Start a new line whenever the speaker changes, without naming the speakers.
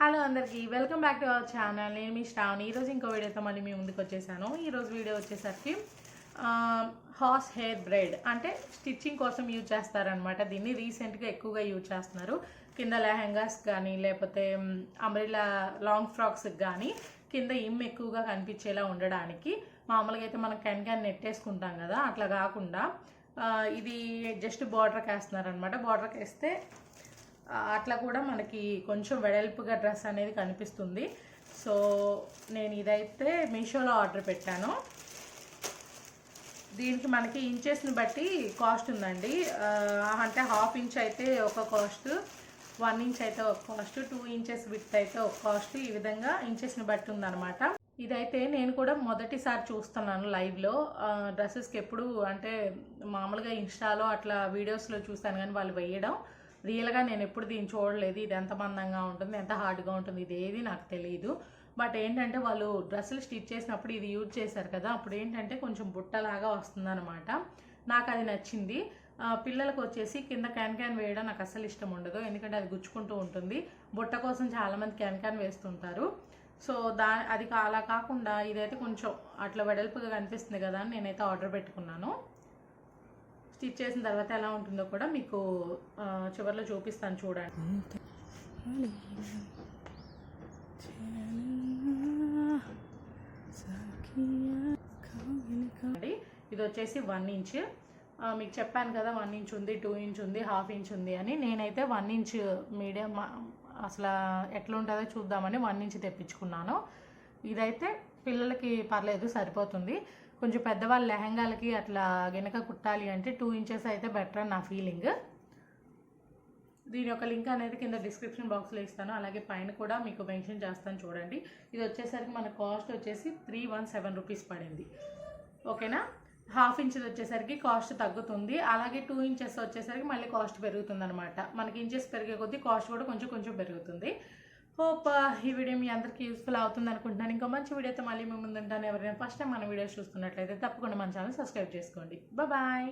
Hello అందరికీ welcome back to our channel. నేను మీ శ్రావణి. ఈరోజు ఇంకో వీడియోతో మళ్ళీ మీ ముందుకు వచ్చేసాను. ఈరోజు వీడియో వచ్చేసరికి హార్స్ హెయిర్ బ్రైడ్ అంటే స్టిచ్చింగ్ కోసం యూజ్ చేస్తారనమాట. దీన్ని రీసెంట్గా ఎక్కువగా యూజ్ చేస్తున్నారు. కింద లెహంగాస్ కానీ లేకపోతే అంబ్రెల్లా లాంగ్ ఫ్రాక్స్కి కానీ కింద ఎక్కువగా కనిపించేలా ఉండడానికి. మామూలుగా అయితే మనం క్యాన్ నెట్టేసుకుంటాం కదా, అట్లా కాకుండా ఇది జస్ట్ బార్డర్కి వేస్తున్నారనమాట. బార్డర్కి వేస్తే అట్లా కూడా మనకి కొంచెం వెడల్పుగా డ్రెస్ అనేది కనిపిస్తుంది. సో నేను ఇదైతే మీషోలో ఆర్డర్ పెట్టాను. దీనికి మనకి ఇంచెస్ని బట్టి కాస్ట్ ఉందండి. అంటే హాఫ్ ఇంచ్ అయితే ఒక కాస్ట్, 1 ఇంచ్ అయితే ఒక కాస్ట్, 2 ఇంచెస్ విడ్త్ అయితే ఒక కాస్ట్, ఈ విధంగా ఇంచెస్ని బట్టి ఉందన్నమాట. ఇదైతే నేను కూడా మొదటిసారి చూస్తున్నాను లైవ్లో. డ్రెస్సెస్కి ఎప్పుడు అంటే మామూలుగా ఇన్స్టాలో అట్లా వీడియోస్లో చూస్తాను, కానీ వాళ్ళు వేయడం రియల్గా నేను ఎప్పుడు దీన్ని చూడలేదు. ఇది ఎంత మందంగా ఉంటుంది, ఎంత హార్డ్గా ఉంటుంది, ఇది ఏది నాకు తెలియదు. బట్ ఏంటంటే వాళ్ళు డ్రెస్సులు స్టిచ్ చేసినప్పుడు ఇది యూజ్ చేశారు కదా, అప్పుడు ఏంటంటే కొంచెం బుట్టలాగా వస్తుందన్నమాట. నాకు అది నచ్చింది. పిల్లలకు వచ్చేసి కింద క్యాన్ వేయడం నాకు అస్సలు ఇష్టం ఉండదు, ఎందుకంటే అది గుచ్చుకుంటూ ఉంటుంది. బుట్ట కోసం చాలామంది క్యాన్ వేస్తుంటారు. సో అది అలా కాకుండా ఇదైతే కొంచెం అట్లా వెడల్పుగా కనిపిస్తుంది కదా అని నేనైతే ఆర్డర్ పెట్టుకున్నాను. స్టిచ్ చేసిన తర్వాత ఎలా ఉంటుందో కూడా మీకు చివరిలో చూపిస్తాను, చూడండి. ఇది వచ్చేసి 1 ఇంచ్. మీకు చెప్పాను కదా 1 ఇంచ్ ఉంది, 2 ఇంచ్ ఉంది, హాఫ్ ఇంచ్ ఉంది అని. నేనైతే 1 ఇంచ్ మీడియం అసలు ఎట్లా ఉంటుందో చూద్దామని 1 ఇంచ్ తెప్పించుకున్నాను. ఇదైతే పిల్లలకి పర్లేదు, సరిపోతుంది. కొంచెం పెద్దవాళ్ళ లెహంగాలకి అట్లా వెనక కుట్టాలి అంటే 2 ఇంచెస్ అయితే బెటర్ అని నా ఫీలింగ్. దీని యొక్క లింక్ అనేది కింద డిస్క్రిప్షన్ బాక్స్లో ఇస్తాను, అలాగే పైన కూడా మీకు మెన్షన్ చేస్తాను, చూడండి. ఇది వచ్చేసరికి మన కాస్ట్ వచ్చేసి 317 రూపీస్ పడింది. ఓకేనా. హాఫ్ ఇంచ్ వచ్చేసరికి కాస్ట్ తగ్గుతుంది, అలాగే 2 ఇంచెస్ వచ్చేసరికి మళ్ళీ కాస్ట్ పెరుగుతుంది అనమాట. మనకి ఇంచెస్ పెరిగే కొద్దీ కాస్ట్ కూడా కొంచెం పెరుగుతుంది. హోప్ ఈ వీడియో మీ అందరికీ యూస్ఫుల్ అవుతుంది అనుకుంటున్నాను. ఇంకో మంచి వీడియోతో మళ్ళీ మీ ముందు ఉంటాను. ఎవరైనా ఫస్ట్ టైం మన వీడియోస్ చూస్తున్నట్లయితే తప్పకుండా మన ఛానల్ సబ్స్క్రైబ్ చేసుకోండి. బాయ్.